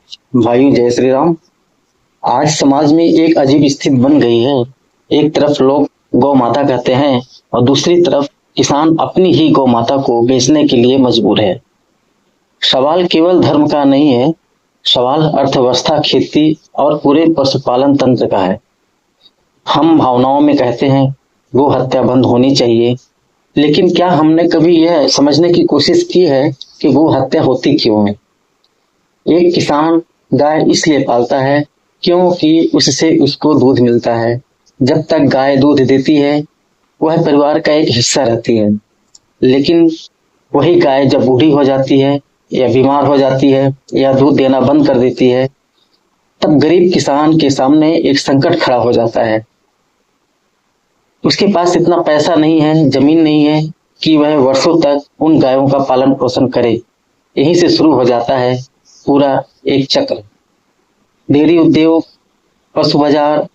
भाई जय श्री राम। आज समाज में एक अजीब स्थिति बन गई है। एक तरफ लोग गौ माता कहते हैं और दूसरी तरफ किसान अपनी ही गौ माता को बेचने के लिए मजबूर है। सवाल केवल धर्म का नहीं है, सवाल अर्थव्यवस्था, खेती और पूरे पशुपालन तंत्र का है। हम भावनाओं में कहते हैं गो हत्या बंद होनी चाहिए, लेकिन क्या हमने कभी यह समझने की कोशिश की है कि गो हत्या होती क्यों है? एक किसान गाय इसलिए पालता है क्योंकि उससे उसको दूध मिलता है। जब तक गाय दूध देती है वह परिवार का एक हिस्सा रहती है, लेकिन वही गाय जब बूढ़ी हो जाती है या बीमार हो जाती है या दूध देना बंद कर देती है, तब गरीब किसान के सामने एक संकट खड़ा हो जाता है। उसके पास इतना पैसा नहीं है, जमीन नहीं है कि वह वर्षों तक उन गायों का पालन पोषण करे। यहीं से शुरू हो जाता है पूरा एक चक्र। डेयरी उद्योग, पशु बाजार,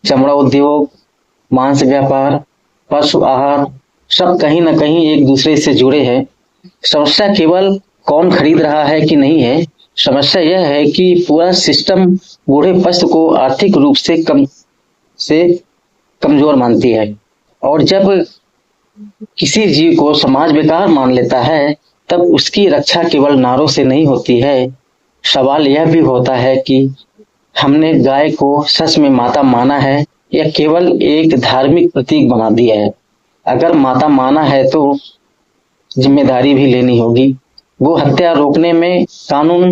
चमड़ा उद्योग, मांस व्यापार, पशु आहार, सब कहीं ना कहीं एक दूसरे से जुड़े हैं। समस्या केवल कौन खरीद रहा है कि नहीं है, समस्या यह है कि पूरा सिस्टम बूढ़े पशु को आर्थिक रूप से कमजोर मानती है। और जब किसी जीव को समाज बेकार मान लेता है, तब उसकी रक्षा केवल नारों से नहीं होती है। सवाल यह भी होता है कि हमने गाय को सच में माता माना है या केवल एक धार्मिक प्रतीक बना दिया है। अगर माता माना है तो जिम्मेदारी भी लेनी होगी। वो हत्या रोकने में कानून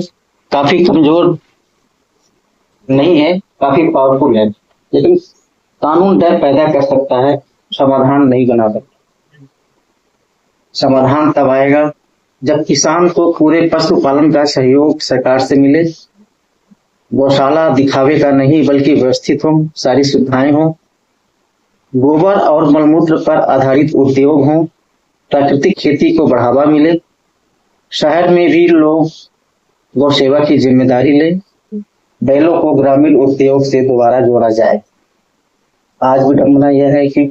काफी कमजोर नहीं है, काफी पावरफुल है, लेकिन कानून डर पैदा कर सकता है, समाधान नहीं बना सकता। समाधान तब आएगा जब किसान को पूरे पशुपालन का सहयोग सरकार से मिले। गौशाला दिखावे का नहीं बल्कि व्यवस्थित हो, सारी सुविधाएं हो, गोबर और मलमूत्र पर आधारित उद्योग हो, प्राकृतिक खेती को बढ़ावा मिले। शहर में भी लोग गौ सेवा की जिम्मेदारी ले। बैलों को ग्रामीण उद्योग से दोबारा जोड़ा जाए। आज विडंबना यह है कि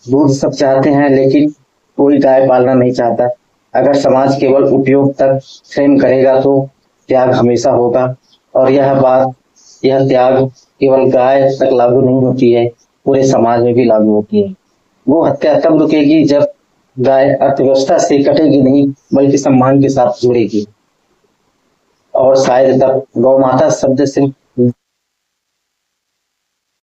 दूध सब चाहते हैं लेकिन कोई गाय पालना नहीं चाहता। अगर समाज केवल उपयोग तक फ्रेम करेगा तो त्याग हमेशा होगा। और यह त्याग केवल गाय तक लागू नहीं होती है, पूरे समाज में भी लागू होती है। वो हत्या तब रुकेगी जब गाय अर्थव्यवस्था से कटेगी नहीं बल्कि सम्मान के साथ जुड़ेगी। और शायद तब गौ माता शब्द सिर्फ